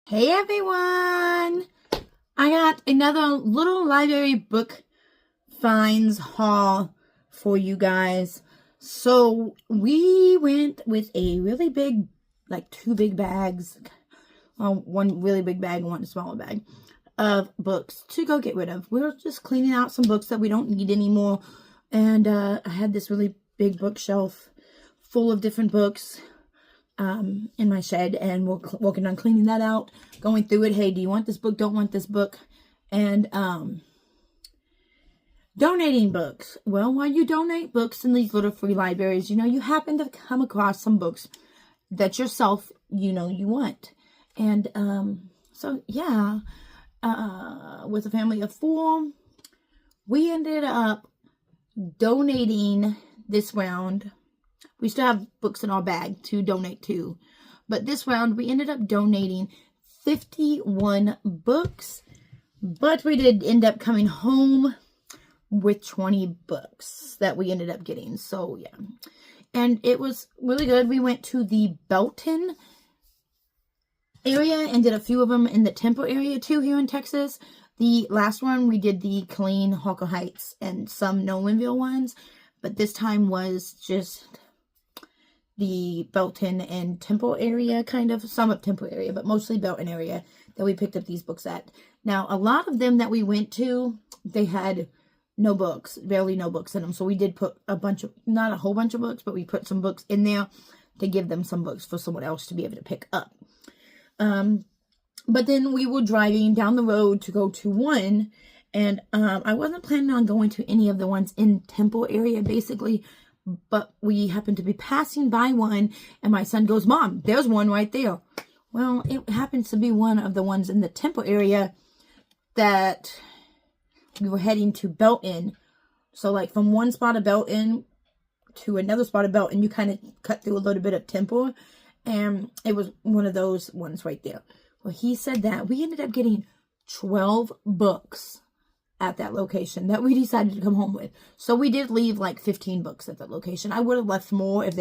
Hey everyone! I got another little library book finds haul for you guys. So we went with a really big, like 2 big bags, one really big bag and one smaller bag of books to go get rid of. We were just cleaning out some books that we don't need anymore. And I had this really big bookshelf full of different books in my shed, and we're working on cleaning that out, going through it. Hey, do you want this book? Don't want this book? And donating books. Well, while you donate books in these little free libraries, you happen to come across some books that yourself, you want. And so yeah, with a family of 4, we ended up donating this round. We still have books in our bag to donate to. But this round, we ended up donating 51 books. But we did end up coming home with 20 books that we ended up getting. So, yeah. And it was really good. We went to the Belton area and did a few of them in the Temple area, too, here in Texas. The last one, we did the Killeen, Hawker Heights, and some Nolanville ones. But this time was just the Belton and Temple area, kind of. Some of Temple area, but mostly Belton area that we picked up these books at. Now, a lot of them that we went to, they had no books, barely no books in them. So we did put a bunch of, not a whole bunch of books, but we put some books in there to give them some books for someone else to be able to pick up. But then we were driving down the road to go to one, and I wasn't planning on going to any of the ones in Temple area, basically. But we happened to be passing by one, and my son goes, "Mom, there's one right there." Well, it happens to be one of the ones in the Temple area that we were heading to Belton. So, like, from one spot of Belton to another spot of Belton, you kind of cut through a little bit of Temple, and it was one of those ones right there. Well, he said that we ended up getting 12 books at that location that we decided to come home with. So we did leave like 15 books at that location. I would have left more if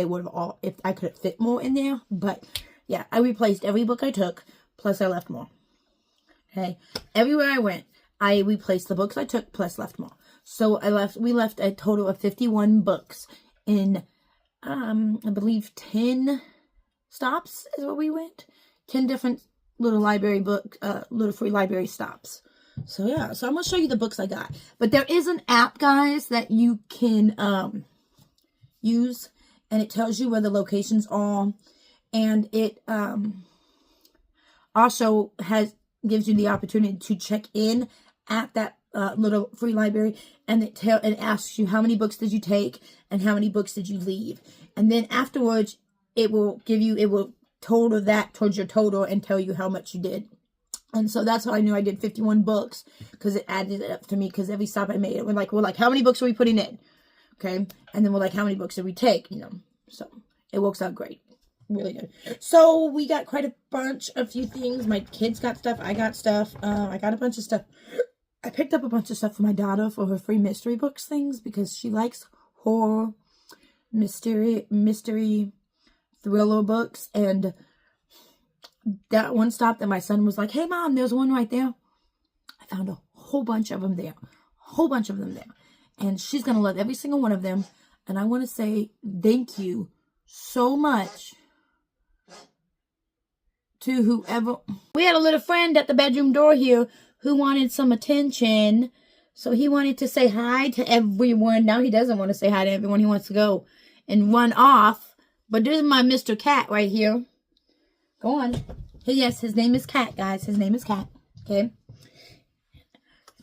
I could have fit more in there. But yeah, I replaced every book I took, plus I left more. Okay. Everywhere I went, I replaced the books I took, plus left more. So we left a total of 51 books in, I believe 10 stops is where we went. 10 different little library little free library stops. So yeah, so I'm going to show you the books I got. But there is an app, guys, that you can use. And it tells you where the locations are. And it also gives you the opportunity to check in at that little free library. And it asks you how many books did you take and how many books did you leave. And then afterwards, it will total that towards your total and tell you how much you did. And so that's how I knew I did 51 books, because it added it up to me, because every stop I made, it we're like, how many books are we putting in? Okay. And then we're like, how many books did we take? So it works out great. Really good. So we got quite a few things. My kids got stuff. I got stuff. I got a bunch of stuff. I picked up a bunch of stuff for my daughter for her free mystery books things, because she likes horror, mystery, thriller books. And that one stop that my son was like, "Hey Mom, there's one right there." I found a whole bunch of them there. And she's going to love every single one of them. And I want to say thank you so much to whoever. We had a little friend at the bedroom door here who wanted some attention. So he wanted to say hi to everyone. Now he doesn't want to say hi to everyone. He wants to go and run off. But this is my Mr. Cat right here. Go on. Yes, his name is Cat, guys. His name is Cat. Okay?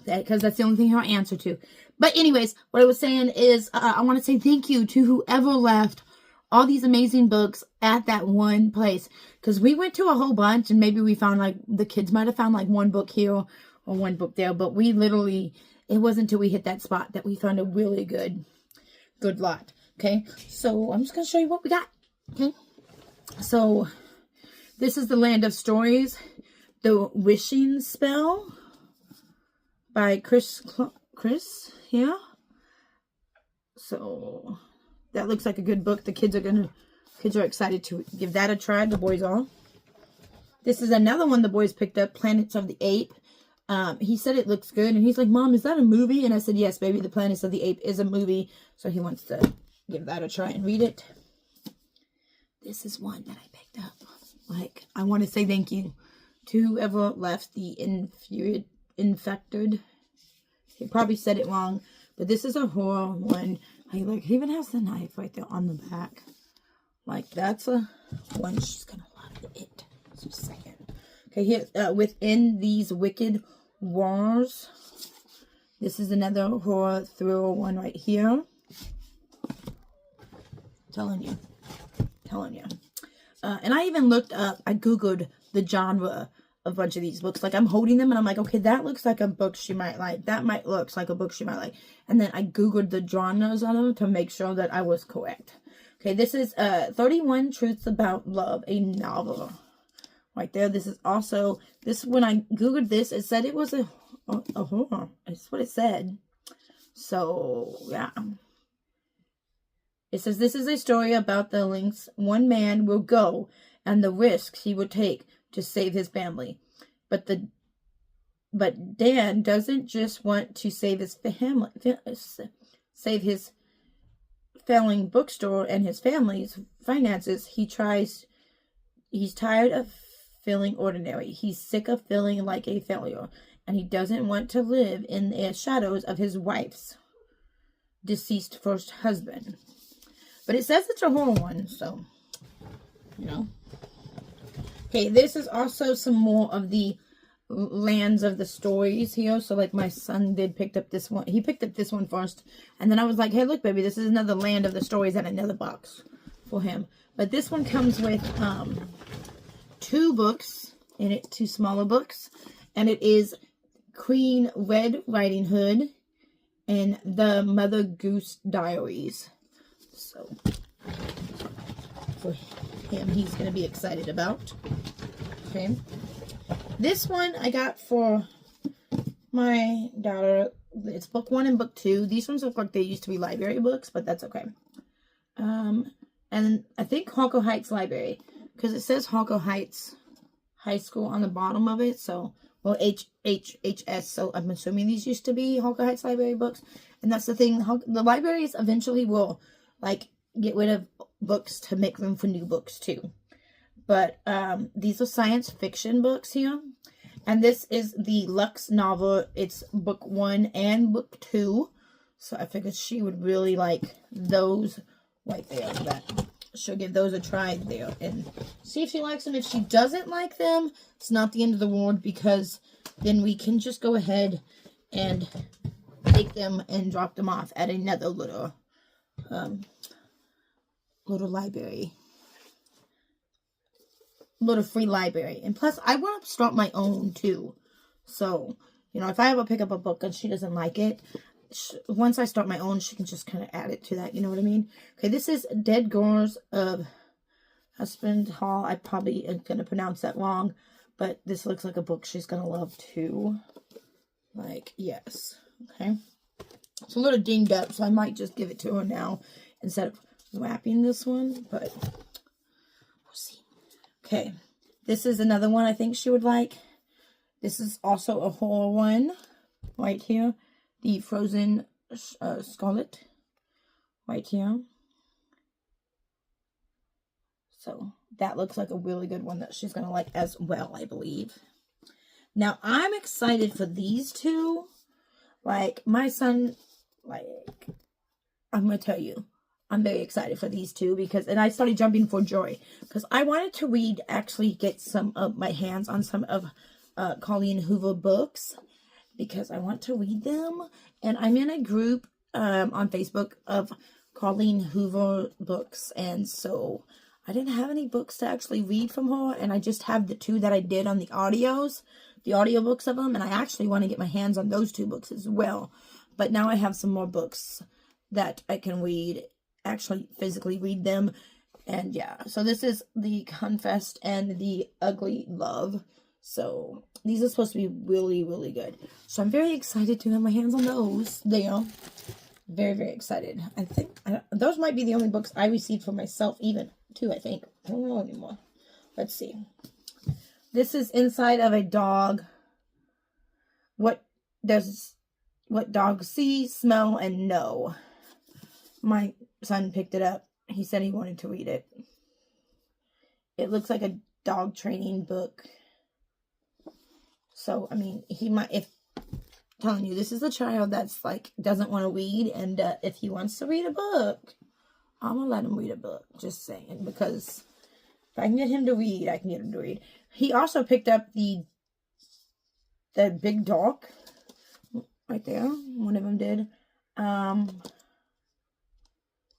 Because that's the only thing he'll answer to. But anyways, what I was saying is I want to say thank you to whoever left all these amazing books at that one place. Because we went to a whole bunch, and maybe we found, like, the kids might have found like one book here or one book there. But we literally, it wasn't until we hit that spot that we found a really good lot. Okay? So I'm just going to show you what we got. Okay? So this is The Land of Stories, The Wishing Spell by Chris here. So that looks like a good book. The kids are excited to give that a try. The boys are. This is another one the boys picked up, Planets of the Ape. He said it looks good, and he's like, Mom, is that a movie? And I said, yes, baby, the Planets of the Ape is a movie. So he wants to give that a try and read it. This is one that I picked up. Like, I want to say thank you to whoever left the infected. He probably said it wrong, but this is a horror one. Like, look, he even has the knife right there on the back. Like, that's a one she's gonna love it. Just a second. Okay, here, Within These Wicked Wars. This is another horror thriller one right here. Telling you. And I even looked up, I Googled the genre of a bunch of these books. Like, I'm holding them and I'm like, okay, that looks like a book she might like. That looks like a book she might like. And then I Googled the genres on them to make sure that I was correct. Okay, this is 31 Truths About Love, a novel. Right there. This is also, when I Googled this, it said it was a horror. That's what it said. So, yeah. It says, this is a story about the lengths one man will go and the risks he would take to save his family. But Dan doesn't just want to save his family, save his failing bookstore and his family's finances. He's tired of feeling ordinary. He's sick of feeling like a failure. And he doesn't want to live in the shadows of his wife's deceased first husband. But it says it's a horror one, so, you know. Okay, this is also some more of the lands of the stories here. So, like, my son picked up this one. He picked up this one first. And then I was like, hey, look, baby, this is another land of the stories and another box for him. But this one comes with 2 books in it, 2 smaller books. And it is Queen Red Riding Hood and The Mother Goose Diaries. So, for him, he's going to be excited about. Okay. This one I got for my daughter. It's book 1 and book 2. These ones look like they used to be library books, but that's okay. And I think Hawker Heights Library, because it says Hawker Heights High School on the bottom of it. So, well, HHS. So I'm assuming these used to be Hawker Heights Library books. And that's the thing. The libraries eventually will, like, get rid of books to make room for new books too. But these are science fiction books here. And this is the Lux novel. It's book 1 and book 2. So I figured she would really like those right there. That she'll give those a try there and see if she likes them. If she doesn't like them, it's not the end of the world, because then we can just go ahead and take them and drop them off at another little library. Little free library. And plus, I want to start my own too. So, you know, if I ever pick up a book and she doesn't like it, once I start my own, she can just kind of add it to that. You know what I mean? Okay, this is Dead Girls of Husband Hall. I probably am going to pronounce that wrong, but this looks like a book she's going to love too. Like, yes. Okay. It's a little dinged up, so I might just give it to her now instead of wrapping this one, but we'll see. Okay, this is another one I think she would like. This is also a horror one right here. The Frozen Scarlet right here. So that looks like a really good one that she's going to like as well, I believe. Now, I'm excited for these two. Like, my son, like, I'm going to tell you, I'm very excited for these two because, and I started jumping for joy because I wanted to read, actually get some of my hands on some of Colleen Hoover books because I want to read them. And I'm in a group on Facebook of Colleen Hoover books. And so I didn't have any books to actually read from her. And I just have the 2 that I did on the audios, the audiobooks of them. And I actually want to get my hands on those 2 books as well. But now I have some more books that I can read, actually physically read them. And yeah, so this is the Confessed and the Ugly Love. So these are supposed to be really, really good. So I'm very excited to have my hands on those. They are very, very excited. I think those might be the only books I received for myself even too, I think. I don't know anymore. Let's see. This is inside of a dog. What dogs see, smell, and know. My son picked it up. He said he wanted to read it. It looks like a dog training book. So, I mean, he might, if, telling you, this is a child that's like, doesn't want to read. And if he wants to read a book, I'm going to let him read a book. Just saying. Because if I can get him to read, I can get him to read. He also picked up the big dog. Right there. One of them did.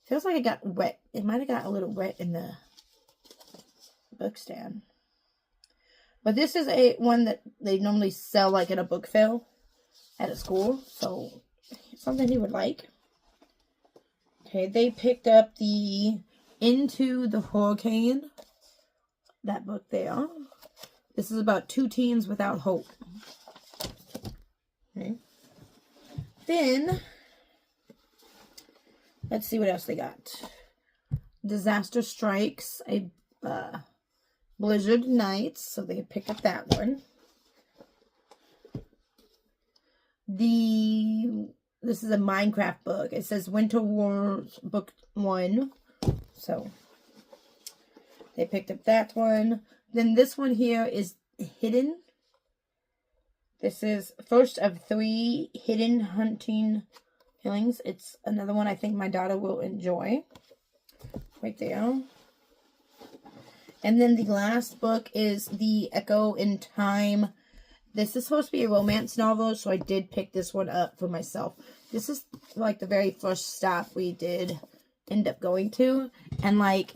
Feels like it got wet. It might have got a little wet in the book stand. But this is one that they normally sell like in a book fair at a school. So, something he would like. Okay, they picked up the Into the Hurricane. That book there. This is about 2 teens without hope. Okay. Then, let's see what else they got. Disaster Strikes, a Blizzard Nights, so they pick up that one. This is a Minecraft book. It says Winter Wars Book 1. So, they picked up that one. Then this one here is Hidden. This is first of 3 Hidden Hunting Feelings. It's another one I think my daughter will enjoy. Right there. And then the last book is The Echo in Time. This is supposed to be a romance novel, so I did pick this one up for myself. This is like the very first stop we did end up going to. And like,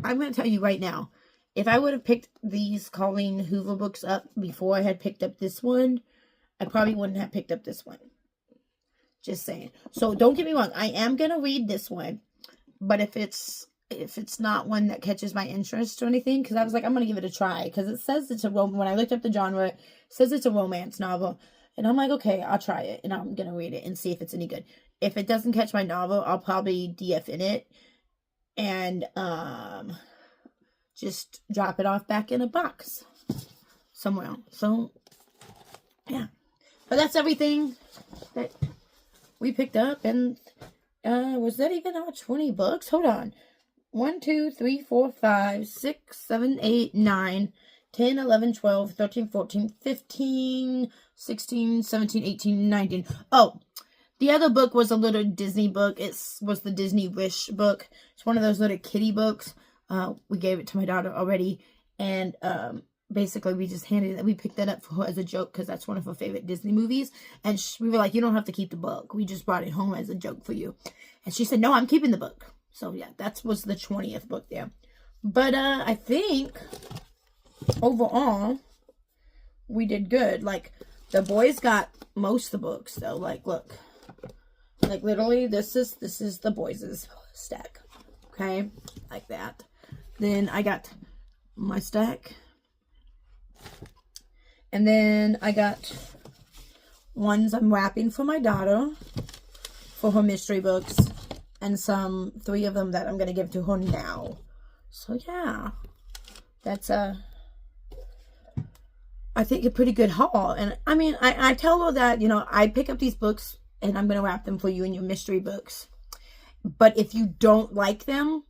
I'm going to tell you right now, if I would have picked these Colleen Hoover books up before I had picked up this one, I probably wouldn't have picked up this one. Just saying. So don't get me wrong, I am going to read this one. But if it's not one that catches my interest or anything, because I was like, I'm going to give it a try. Because it says it's a romance. When I looked up the genre, it says it's a romance novel. And I'm like, okay, I'll try it. And I'm going to read it and see if it's any good. If it doesn't catch my novel, I'll probably DF in it. And just drop it off back in a box somewhere. So, yeah. But that's everything that we picked up. And was that even our 20 books? Hold on. 1, 2, 3, 4, 5, 6, 7, 8, 9, 10, 11, 12, 13, 14, 15, 16, 17, 18, 19. Oh, the other book was a little Disney book. It was the Disney Wish book. It's one of those little kitty books. We gave it to my daughter already. And basically we just handed it. We picked that up for her as a joke because that's one of her favorite Disney movies. And we were like, you don't have to keep the book. We just brought it home as a joke for you. And she said, no, I'm keeping the book. So, yeah, that was the 20th book there. But I think, overall, we did good. Like, the boys got most of the books, though. Like, look. Like, literally, this is the boys' stack. Okay? Like that. Then I got my stack. And then I got ones I'm wrapping for my daughter for her mystery books. And 3 of them that I'm going to give to her now. So, yeah. That's I think, a pretty good haul. And, I mean, I tell her that, you know, I pick up these books and I'm going to wrap them for you in your mystery books. But if you don't like them,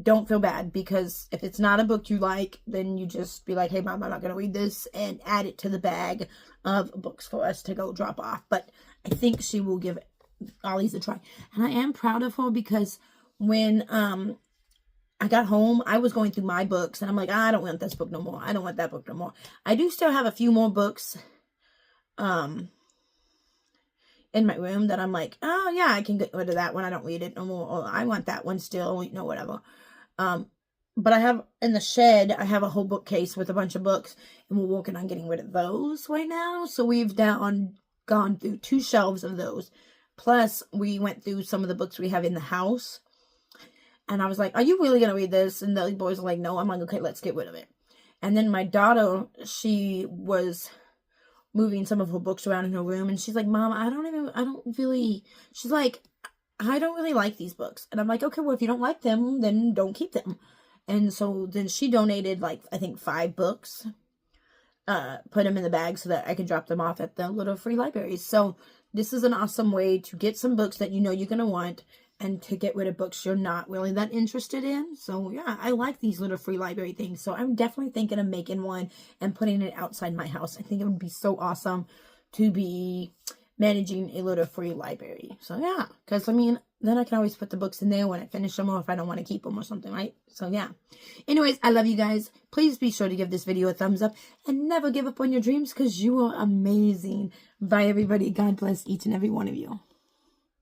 don't feel bad. Because if it's not a book you like, then you just be like, hey, Mom, I'm not going to read this. And add it to the bag of books for us to go drop off. But I think she will give it Ollie's a try. And I am proud of her because when I got home, I was going through my books and I'm like, I don't want this book no more. I don't want that book no more. I do still have a few more books in my room that I'm like, oh yeah, I can get rid of that one. I don't read it no more. Or I want that one still, you know, whatever. But I have in the shed, I have a whole bookcase with a bunch of books and we're working on getting rid of those right now. So we've gone through 2 shelves of those. Plus, we went through some of the books we have in the house. And I was like, are you really going to read this? And the boys were like, no. I'm like, okay, let's get rid of it. And then my daughter, she was moving some of her books around in her room. And she's like, Mom, she's like, I don't really like these books. And I'm like, okay, well, if you don't like them, then don't keep them. And so then she donated, like, I think 5 books. put them in the bag so that I can drop them off at the little free libraries. So this is an awesome way to get some books that you know you're going to want and to get rid of books you're not really that interested in. So yeah, I like these little free library things. So I'm definitely thinking of making one and putting it outside my house. I think it would be so awesome to be managing a little free library. So yeah, because I mean, then I can always put the books in there when I finish them or if I don't want to keep them or something, right? So yeah. Anyways, I love you guys. Please be sure to give this video a thumbs up and never give up on your dreams because you are amazing. Bye, everybody. God bless each and every one of you.